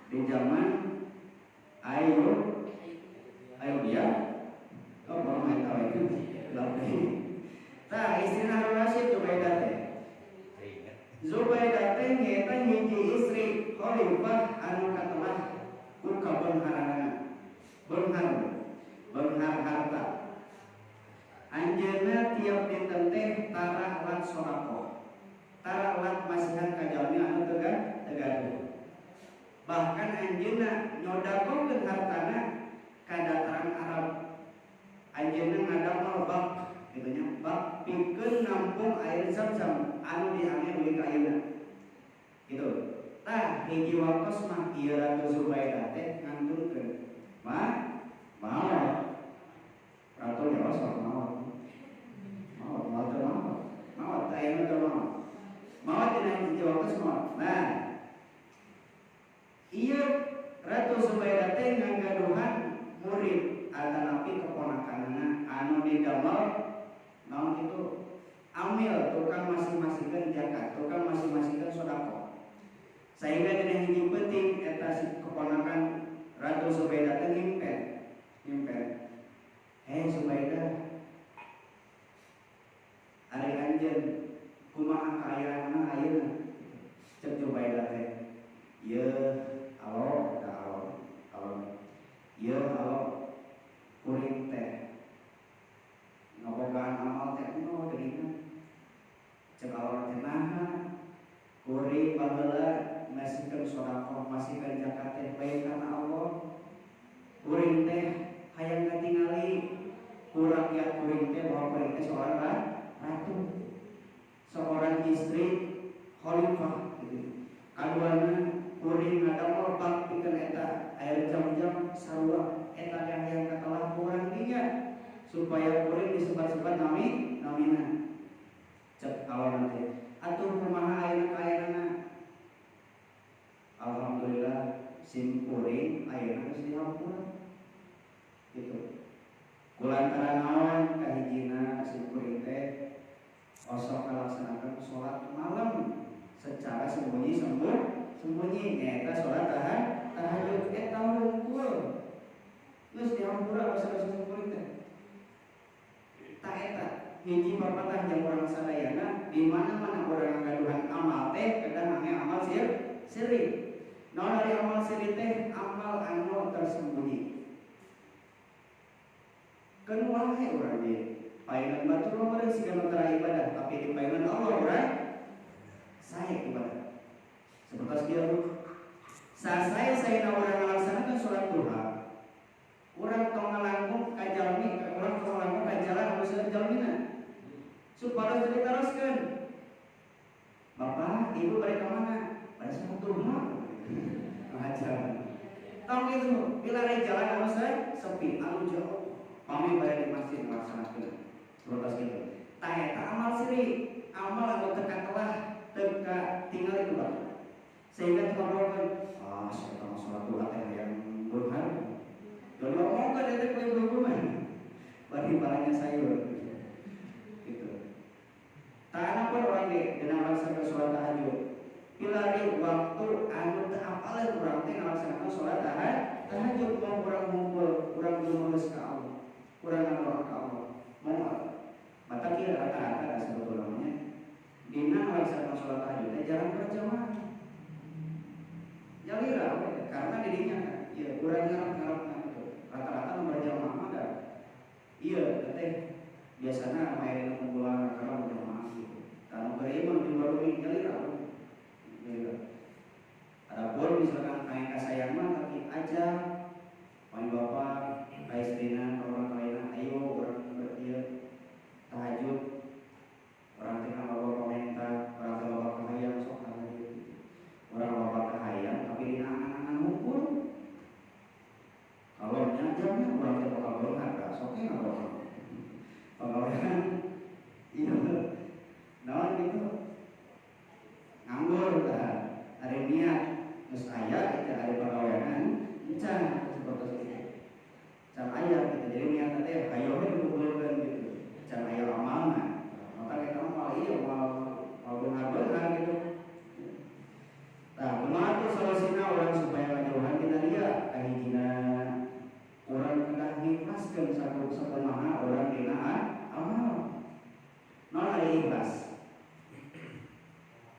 Di zaman ayo dia oh kalau nggak tahu itu lebih nah istri Harun Rasyid Zubaidah teh nyata hiji istri khalifah anu katelah ku kabeunharanana beunghar harta anjeunna tiap dinten teh tara lat sodaqoh tara lat masihan ka jalmi anu tegaduh bahkan anjeunna nyodakokeun hartana ka dataran Arab anjeunna ngadamel bak gitu nya bak pikeun nampung air Zam-Zam anu diangge dugi ka ayeuna gitu tah hiji waktos mah ieu Ratu Zubaidah teh ngantunkeun mau Ratu nyawa sok mau ayeuna teh mau dina hiji waktos mau nah ieu Ratu Zubaidah teh ngagaduhan murid atanapi keponakanna anu didamel naon itu amil tukang masing-masingkeun zakat tukang masing-masingkeun sedekah sehingga dina hiji penting eta si keponakan Ratu Zubaidah teh ngimpen Zubaidah ari anjeun kumaha kaayaanna ayeuna cek Zubaidah teh ieu alo ieu alo kuring teh ngabogaan amal teh no deurina cek alo teh naha kuring baheula masihkeun sedekah masihkeun zakat teh bae kana Allah kuring teh hayang katingali ku rakyat kuring teh bahwa kuring teh seorang ratu seorang istri khalifah gitu kaduana kuring ngadamel bak pikeun eta air Zam-Zam sarua eta yang katelah kurang dinya supaya kuring disebat-sebat namina cek kalau nanti atuh kumaha ayeuna kaayana alhamdulillah sim kuring ayeuna geus dihampura gitu kulantaran naon kahijina sim kuring teh osok kalaksanakeun salat malam secara sembunyi nyaeta salat tahajud eta hungkul geus dihampura basa-basa kuring teh ta eta hiji papatah jeung urang sadayana di mana-mana urang ngagaduhan amal teh kedah ngange amal siri naon ari amal siri teh amal anu tersembunyi keun wae urang ieu paenan batur mah meureun siga tara ibadah tapi di paenan Allah urang sae ibadah seperti dia saya urang ngalaksanakeun salat duha urang tong ngalangkung ka jalmi urang tong ngalangkung ka jalan anu seueur jalmina supaya diteruskeun Bapak Ibu balik ke mana balik sama duha ngajar tong itu bila ada jalan anu sepi anu jauh pami balik di masjid ngalaksanakeun protes gitu tah eta amal siri amal anu teka telah teka tinggal itu Pak sehingga ngobrolkeun saya salat duha teh yang burhan dan ngomong kan dari belum bagi barangnya sayur gitu tak ada pun orang dengan melaksanakan sholat tahajud pilari waktu anu tak apalah kurang teh melaksanakan sholat tahajud mau kurang ngumpul kurang menulis ke Allah kurang ngarok ke Allah mau mata kira rata-rata sebetulnya dina melaksanakan sholat tahajud jarang berjamaah jalira karena dirinya ya kurang ngarok rata-rata berjamaah ada iya teh biasanya main kumpulan karena berjamaah gitu kalau beriman di baru ini jalira ada pun misalkan kayak kasayangan tapi aja main bapak kayak istrina orang lainnya ayo orang berdia tahajud orang tengah bawa komentar orang tengah bawa kahayang sok tahajud orang bawa kahayang tapi di anak-anak ngumpul kalau nyajamnya orang tengah bawa kahayang gak soknya gak bawa pegawaian iya naon gitu nganggur kan ada niat terus ayah kita ada pegawaian encan seperti itu can ayah kita jadi niat nanti ayo dikumpulkan gitu can ayah amalna maka kita mau iya mau benar-benar gitu nah kumaha orang supaya ngajauhan kita dia kahijina orang kedah ngikhlaskeun sakumaha orang dina amal. Naon ari ikhlas?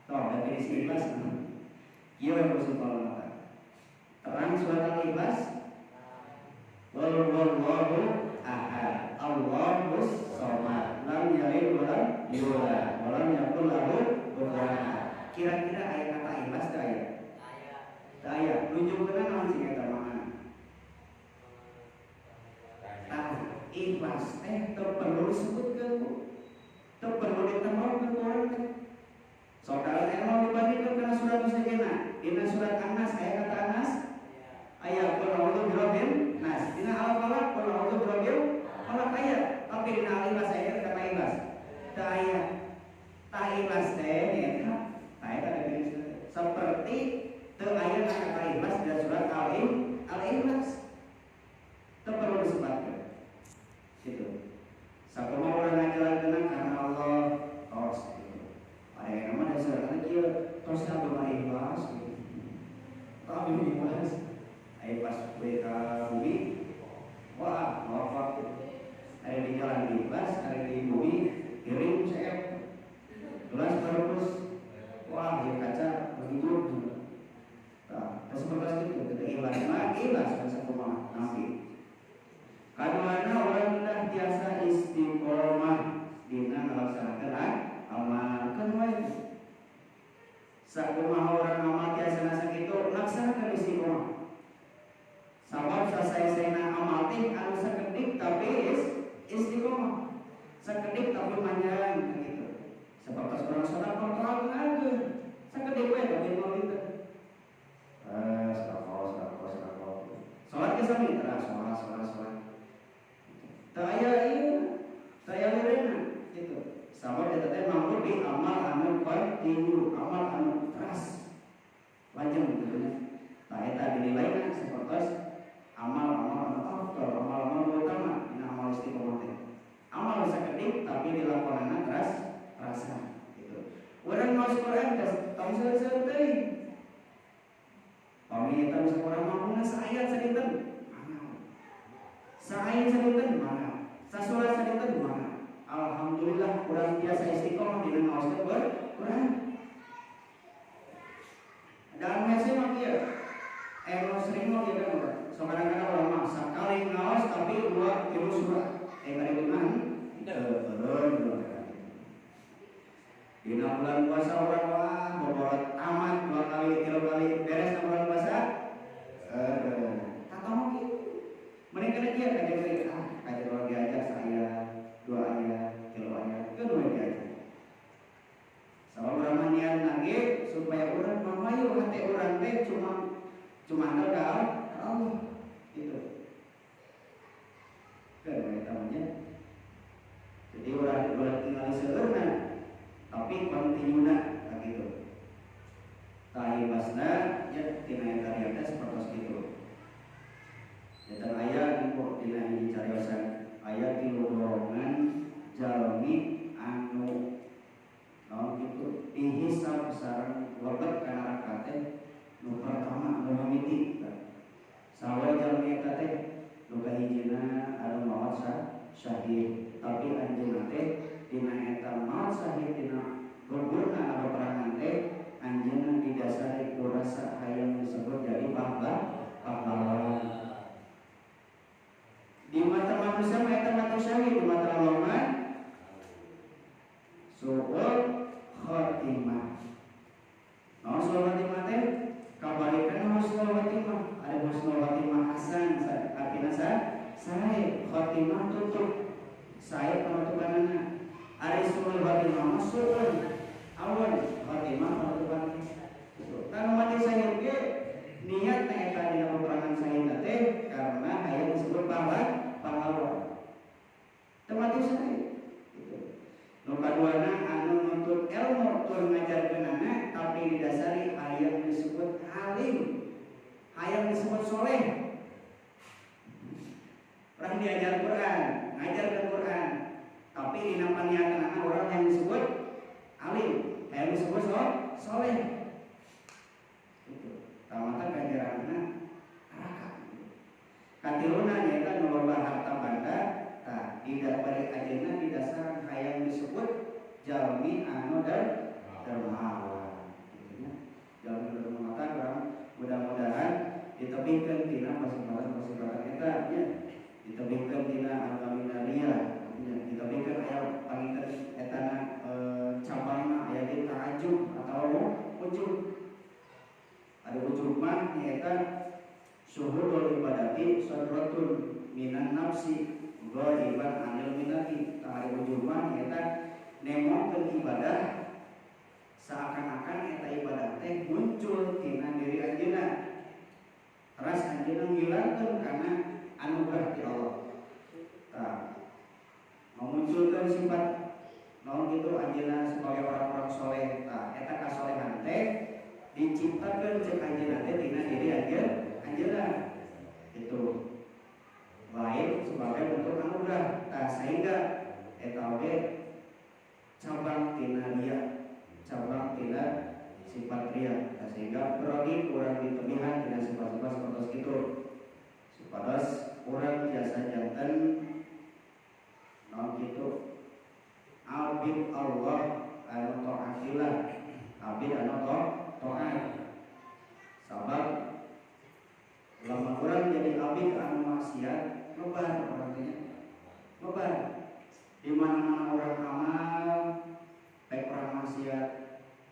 Toh definisi ikhlas kieu we musuh terang surat Al-Ikhlas. Qul huwallahu ahad, Allahus samad, lam yalid wa lam yulad wa lam yakul lahu kufuwan ahad. Kira-kira aya kata ikhlas teh aya? Teu aya. Nunjukkeun naon sih eta makna? Tah, ikhlas teh teu perlu disebutkeun, teu perlu ditambakeun ku urang teh. Saudara mau dibandingkan kana surat mustajana. Dina surat An-Nas aya kata An-Nas, ayat qul a'udzu birabbin nas. Dina Al-Falaq qul a'udzu birabbil falaq ayat. Tapi dina Al-Ikhlas aya kata ikhlas. Teu aya. Tah ikhlas teh eta aya definisi seperti teu aya kata ikhlas di surat Al-Ikhlas. Teu perlu disebutkeun. Gitu. Sakumaha urang ngajalankeun karena Allah tos gitu. Aya nama dasarna kieu tos abah ikhlas. Tapi ikhlas ayo pas mereka bumi, wah wafat ada di jalan ikhlas, ada di bumi kirim CF gelas terus, wah ya kaca begitu. Nah, seperti itu kita ikhlas bahasa kumaha nabi. Kaduana orang kita biasa istiqomah dina ngalaksanakeun amal kan wae. Sakumaha orang amal biasa sakitu laksanakeun istiqomah. Sabab selesai-selesai amal teh anu sakedik tapi istiqomah. Sakedik tapi manjang gitu. Sebab pas urang salat kontrol ageun. Sakedik we tapi maulid teh. Sedekah. Salat ge sami terus salat. Teu aya ieu, teu aya lirena gitu. Sabab eta teh mampu di amal anu kontinu, amal anu keras. Lanjut gitu nya. Tah eta dinilaina sapertos amal-amal anu afdal, amal-amal utama dina amal istiqomah teh. Amal sakedik tapi dilakonana terasa gitu. Urang maos Quran teh tong seueur teuing. Pami eta bisa urang mampuna saayat sadinten. Saayat sadinten mana? Sasurat sadinten mana? Alhamdulillah urang biasa istiqomah dina ngaoskeun Quran. Dan mesih mah kieu. Sering mau dia kan, so kadang-kadang orang mah sekali ngaos tapi 2 surat. Kali gimana? Dina bulan puasa orang wah bobolat amat 2 kali 3 kali beres bulan puasa. Tak tahu gitu. Mereka dia kajian orang diajar saya 2 ayat, 3 ayat, kedua diajar. Sama orang niat lagi supaya orang mamayu hati orang teh cuma gagal Allah gitu kan namanya. Jadi orang tinggal seueurna tapi kontinuna gitu. Tahi basna ya tina eta seperti itu. Eta aya info dina hiji cariosan aya 3 golongan jalmi anu naon kitu dihisab sareng lebet kana neraka teh. Nu pertama anu mimiti sawe jalmi eta teh nu kahijina anu maot syahid tapi anjeunna teh dina eta maot syahid dina gugurna anu perangan teh anjeunna didasari ku rasa hayang disebut jadi pahlawan. Di mata manusia mah eta mati syahid, di mata Allah mah su'ul khatimah. Naon su'ul khatimah teh? Kabalikan husnul khatimah. Ada husnul khatimah hasan, artinya sae khatimah tutup. Sae penutupanana. Ada su'ul khatimah masukun. Awan khatimah penutupan. Kan mati syahid ge niat eta dina peperangan syahid teh karena hayang disebut pahlawan. Teu mati syahid. Nu kaduana anu nuntut ilmu tur ngajarkeunana tapi didasari hayang disebut alim, hayang disebut soleh. Orang diajar Quran, ngajarkeun Quran, tapi dina paniatanana orang yang disebut alim, hayang disebut soleh. Gitu. Tamatan ganjaranna neraka. Katiluna nyaeta nu loba harta banda, tah dibari ajeuna di dasar hayang disebut jalmi anu dermawan. Gitu nya. Jalmi dermawan urang mudah-mudahan ditebihkeun tina pasifatan eta nya. Ditebihkeun tina al-kaminaria, ditebihkeun aya panginten etana cabangna aya di ta'ajub atau ujub. Ada ujub mah nyaeta syuhudul ibadati sadratun minan nafsi ghaiban anil minati. Ada ujub mah nyaeta nemokeun ibadah seakan-akan eta ibadah teh muncul tina diri anjeunna. Ras anjeunna ngilangkeun kana anugerah ti Allah. Tah memunculkan sifat naon kitu anjeunna sebagai orang-orang soleh. Tah eta kasolehan teh diciptakeun cek anjeunna teh dina diri anjeunna. Itu lain sebagai bentuk anugerah. Tah sehingga eta oge cabang tina ria, cabang tina sifat ria. Tah sehingga berarti kurang ditebihan tina sifat-sifat seperti itu. Supados urang biasa janten naon kitu abid Allah anu taatillah, abid anu taat. Sabab lamun urang jadi abid anu maksiat lebar orangnya. Lebar. Di mana-mana orang amal baik orang maksiat.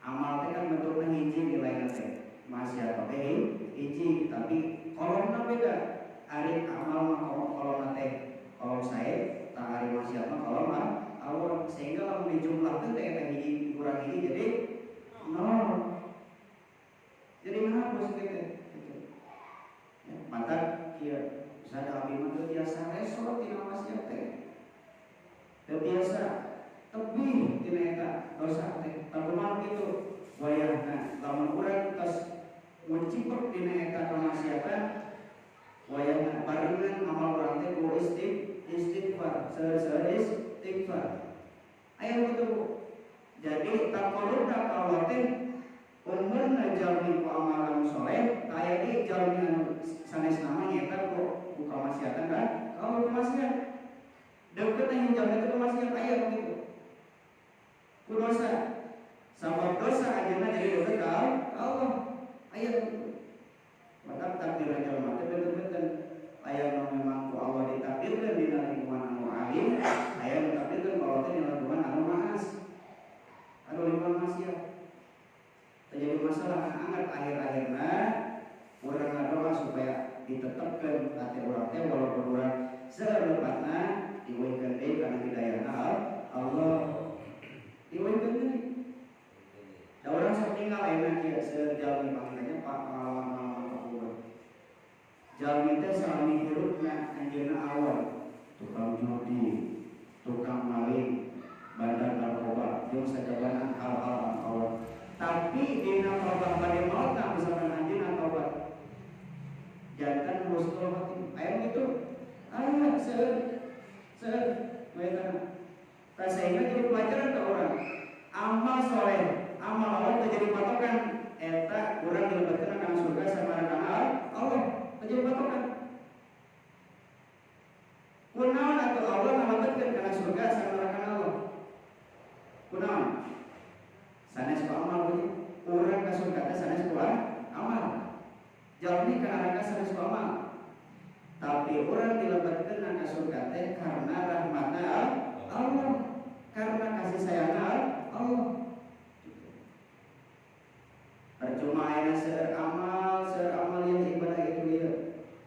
Amal teh kan bentukna hiji nilainya teh. Maksiat teh hiji tapi kolomna beda. Ari amal mah kolomna teh kolom sae, tah ari maksiat mah kolom awal. Sehingga lamun dijumlahkeun teh eta hiji kurang hiji jadi nol. Jadi naha bos teh gitu. Ya, mata kieu sada abdi mah teu biasa resot tina maksiat teh. Teu biasa tebih tina eta dosa teh. Takumaha kitu wayahna lamun urang tos muncipek tina eta kamaksiatan wayahna barengan amal urang teh ku istighfar, seueur istighfar. Aya kitu. Jadi taqarrubna ka Allah teh umurna jalmi ku amalan soleh, aya di jalmi anu sanes nama nyaeta ku kamaksiatan kan? Kalau kamaksiatan deukeut aya jalmi teh kamaksiatan aya kitu. Ku dosa. Sabab dosa ajeuna jadi deukeut ka Allah. Aya kitu. Maka takdir jalma teh bener-bener aya nu memang ku Allah ditakdirkeun dina lingkungan anu alim, aya nu ditakdirkeun ku Allah teh dina lingkungan anu maas. Anu lingkungan maksiat. Terjadi masalah angkat akhir-akhirna urang ngadoa supaya ditetepkeun hati urang teh walaupun urang salepatna diweukeun deui kana hidayahna Allah. Diweukeun deui. Da urang sok tinggal ayeuna kieu sejalmi panggilnya Pak pengalaman Pak. Jalmi teh salami hirupna anjeunna awal, tukang judi, tukang maling, bandar narkoba, jeung sajabana hal-hal Allah. Tapi dina tobat bade maut tak misalkan anjeunna tobat. Jantan husnul khotimah. Aya gitu. Aya seueur wetan. Tah sehingga jadi pelajaran ke orang. Amal soleh, amal Allah teu jadi patokan eta urang dilebetkeun kana surga sabaraha kana Allah. Teu jadi patokan. Kunaon atuh Allah ngalebetkeun kana surga sabaraha kana Allah? Kunaon? Sanes ku amal we, urang ka surga teh sanes ku amal. Jalmi ka neraka sanes ku amal. Tapi urang dilebetkeun ka surga teh karena rahmatna Allah, karena kasih sayangna Allah. Percuma ayeuna seueur amal yang ibadah itu dia.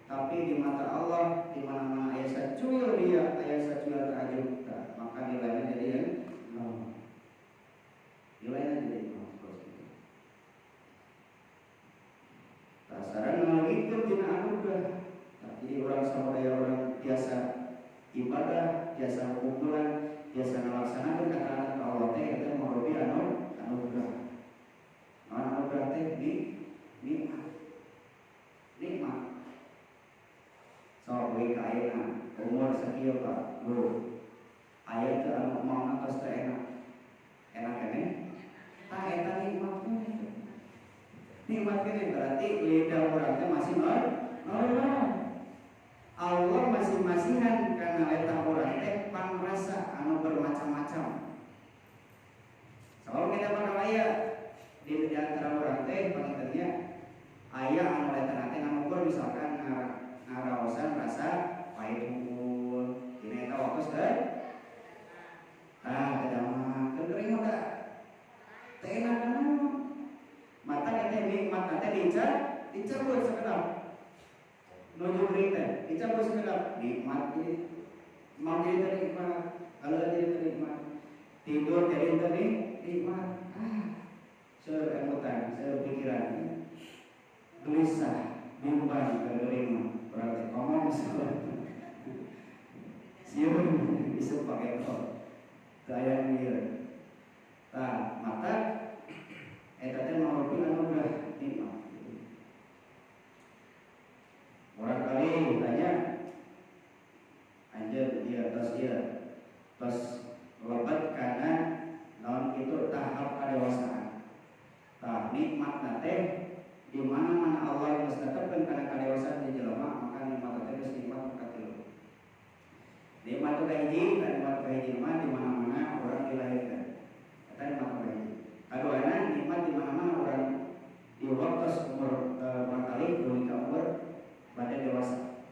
Tapi di mata Allah, di mana-mana aya sacuil dia, aya sacuil ta'ajub, maka nilainya jadi nol. Nilainya jadi nol. Sasaran ngalikeun tina anugerah. Jadi orang samudaya orang biasa ibadah, biasa kumpulan, biasa ngalaksanakeun katakan ka Allah teh eta marobi anugerah. Anugerah teh nikmat. Sok we ka ayeuna umur sakieu Pak, Bro. Aya teu anu maona tos teh enak. Enak keneh? Tah eta nikmat keneh. Nikmat keneh. berarti lidah orangnya masih normal. Allah masing-masingan karena lidah orang teh pangrasa anu bermacam-macam. Kalau kita bakal aya di antara orang teh pengertiannya aya anu lidah nanti ngukur misalkan ngaraosan rasa pahit unggul, ini eta waktu teh. Kedama kering mah teh enak kan. Mata kita nikmat nanti dicampur sekedap nuju berita dicampur sekedap nikmat jadi mau jadi ternikmat kalau jadi ternikmat tidur jadi ternikmat seremutan sepikiran gelisah bimbang kering berarti ngomong siun bisa pakai kok saya mir mata tadi mau bilang udah nikmat. Orang kali tanya anjir dia terus lebat karena non itu tahap kedewasaan. Nikmat nate di mana Allah menetapkan karena kedewasaan di jelema maka nikmat nate geus nikmat katilu. Nikmat kahiji mah di mana-mana orang dilahirkan. Eta nikmat kahiji. Kaduana nikmat di mana-mana orang di waktu umur kali dunia umur pada dewasa.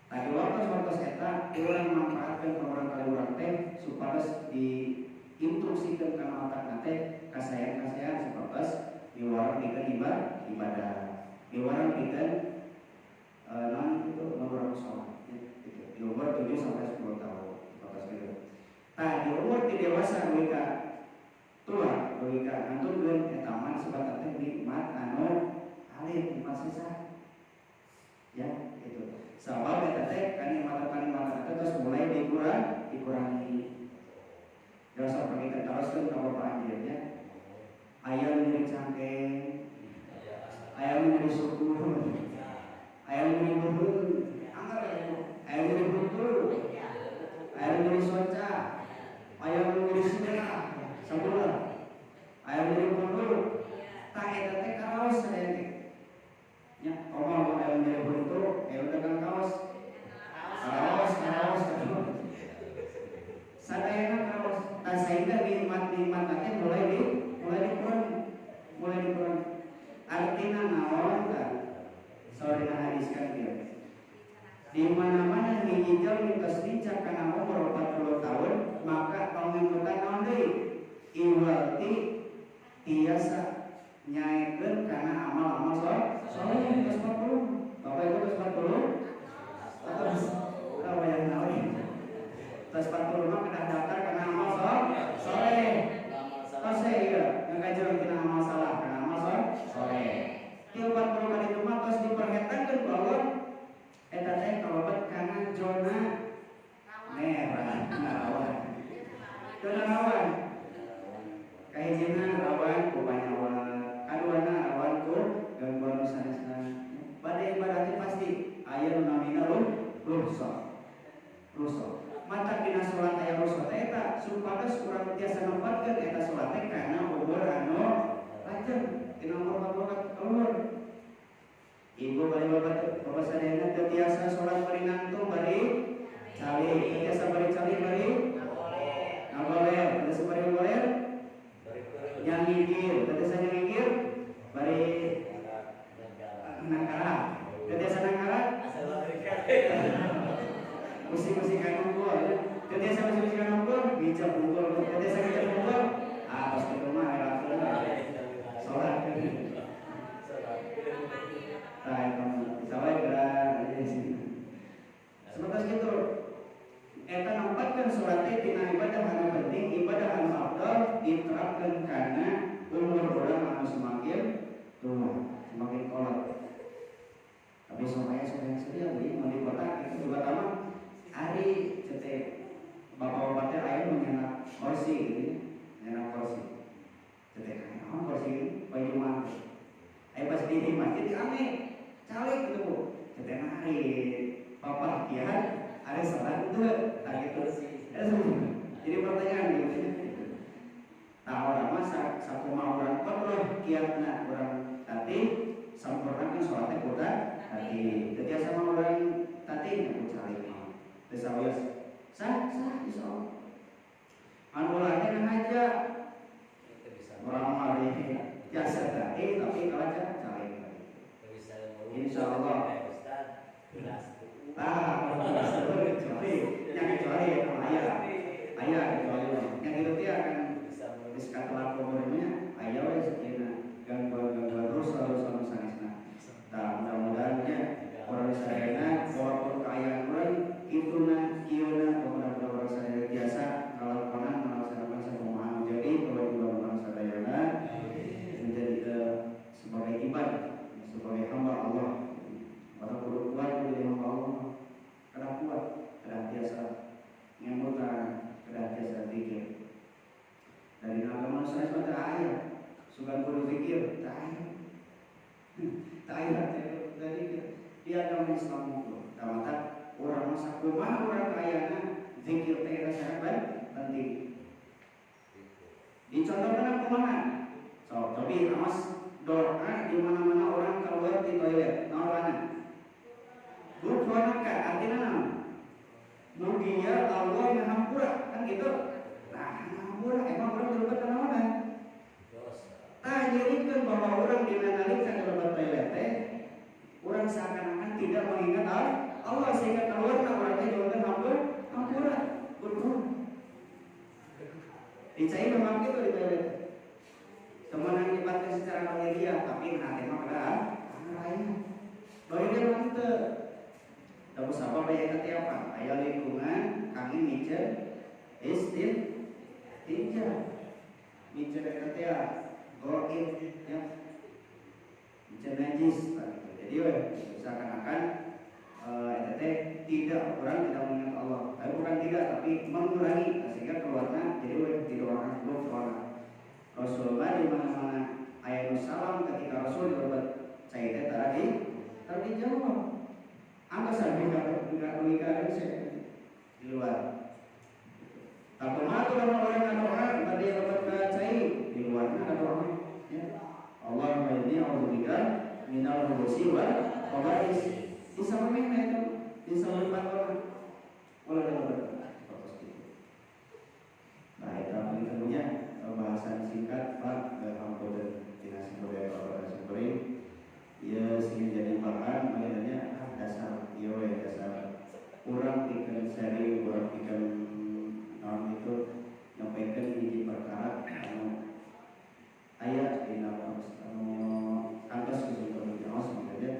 Tadi waktu eta orang manfaatkan orang kali orang teh supaya diinstruksikan karena otak nate kasayang supaya diwarang bikin ibadah, diwarang bikin non itu nomor sholat. Di umur 7 sampai 10 tahun, gitu. Di umur di dewasa mereka tua logika nganturkeun eta mah sebatas nikmat anu alit nikmat sisa ya gitu sabab eta teh kanikmatan eta terus mulai dikurangi dosa pagi teruskeun ka bapak anjeunnya aya nu cangkeng aya nu syukur aya nu buhul anggar aya nu buhul aya nu soca aya nu sidana sampurna ayam jadi buntu tak eta teh kaos saya teh nya omong ayam jadi buntu udah kan kaos sadayana kaos sehingga nikmat teh mulai dikurang artinya naon kan saudara hadiskan dia di mana-mana hijau lintas lincah kana umur 40 tahun maka pangikutan naon deui iwati tiasa nyaekeun kana amal-amal saleh geus 40. Bapak Ibu geus 40? Terus apa yang naon? Terus 40 mah kena daftar kana amal saleh. Saleh ya, yang kajian kana amal salah kana amal saleh. Di 40 kali itu mah terus diperhetakeun bahwa eta teh kalebet kana zona merah rawan. Zona rawan. Kahijina rawan ku banyawan, kaduana rawan ku gangguan sanes-sanes. Bade ibadah pasti aya nu namina rusak. Mata dina salat aya rusak eta supados urang tiasa nepatkeun eta salat teh kana umur anu lanjut dina umur 40 umur. Ibu bari bapak sadayana teu tiasa salat bari ngantung bari cali, teu tiasa bari cali bari ngagoler, teu bari ngoler yang ngigir, tetesan yang ngigir bari nangkarat, tetesan nangkarat musik-musik kanungkul, tetesan musik-musik kanungkul bijak unggul, tetesan bijak unggul pas itu mah relaksir sholat sawai gerak sebentar gitu eta nampatkeun sholat teh dina ibadah anu penting ibadah anu afdal diterapkeun karena umur urang anu semakin tua semakin kolot tapi supaya sedia mun di kota itu juga tamat ari cetek bapak-bapak teh aya menyenak kursi gitu nyenak kursi cetek kursi baju mah aya pas di masjid ame calik gitu Bu cetek hari papa kian ada salat itu gitu. Jadi pertanyaan gitu. Nah orang masa sakumaha urang kodroh kiatna urang tadi sampurnakan sholatnya kuda tadi ketika sama orang tadi yang cari tersawis sah insya Allah anu lain aja orang mari jasa tadi tapi kalau aja cari insya Allah kecuali ayah kecuali yang itu dia akan diskatalah problemnya ayah wes gangguan terus sama sanesna. Nah mudah-mudahannya orang sadayana walaupun keayaan orang kituna kieuna mudah-mudahan orang sadayana biasa ngalakonan melaksanakan semua jadi kewajiban orang sadayana menjadi sebagai ibadah sebagai hamba Allah. Orang kudu kuat menjadi hamba Allah. Kada kuat, kada biasa ngemutan, kada biasa zikir. Dari agama saya sudah ayat sugan kudu zikir, tak ayat dari dia agama Islam itu. Tamata orang masa kumaha orang kayana zikir teh sangat penting. Dicontohkan kumaha? So, tapi amas doa di mana-mana orang keluar di toilet, naon Gufronaka artinya nama Mugia Allah Mahampura kan gitu. Nah Mahampura emang orang berbuat kenaonan. Tak jadikan bahwa orang dinanalikan berbuat toilet orang seakan-akan tidak mengingat Allah sehingga keluar orangnya jawaban Mahampura berbuat. Dicai memang gitu di toilet. Teman yang dibatkan secara malaria tapi nanti mah pada lain. Bahwa dia memang itu Tahu siapa bayar kata apa? Ayah lingkungan kami micer tinja micer kata ya goib ya micer najis jadi seakan-akan tidak orang tidak mengingat Allah tapi bukan tidak tapi mengurangi sehingga keluarnya jadi tidak orang keluar Rasulullah di mana-mana ayat salam ketika Rasul berbuat saya taruh di jawab angka sampai enggak mengikat di luar. Tak pernah orang pada yang dapat cai di luarnya ada orang. Ya. Allah ini auzubillah minal khubusi wal khaba'is. Bisa memang itu bisa melipat orang. Walau baik, kami tentunya bahasan singkat Pak Alhamdulillah dinas budaya Kabupaten Sumbering. Ya sehingga jadi bahan makanya dasar dasar kurang ikan seri kurang ikan itu nyampaikan ini perkara ayat di dalam kantos kesimpulan jawas makanya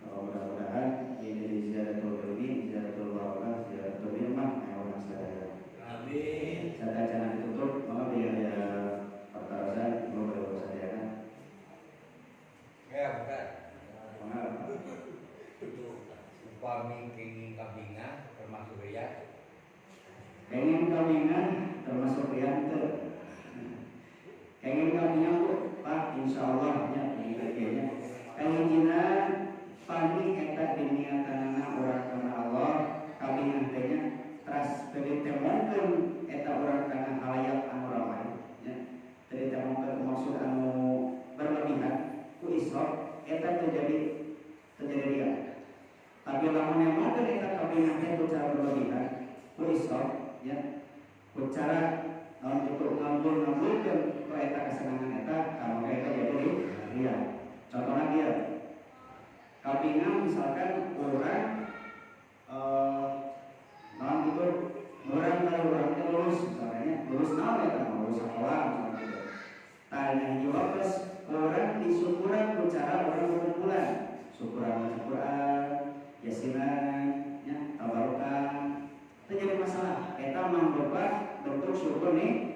mudah-mudahan ini di ziaratul ilmi ziaratul barakah ziaratul ilmah orang sadaya amin sadaya jangan ditutup maka biar ya perkara mau sadaya ya bukan upami kenging kabingan termasuk riya kenging kabingan termasuk riya kenging kabingan Pak insyaallah nya kayaknya kenging jina pani eta diniatanana orang kana Allah kabingan teh nya teras teu temokeun eta urang kana halayak anu ramai nya teu temokeun maksud anu berlebihan ku israf eta terjadi dia. Tapi lamun yang mau kita kabinatnya secara berlebihan, kuisok, ya, secara untuk ngambul-ngambulkan ke eta kesenangan eta, kalau eta jadi dia. Contohnya dia, kabinat misalkan orang, non itu orang kalau orang itu lulus, misalnya lulus naon eta, lulus sekolah, misalnya. Tanya jawab plus orang disyukuran bicara orang berbulan syukuran Al-Quran yasinan ya tabarukan itu jadi masalah kita membuat bentuk syukur nih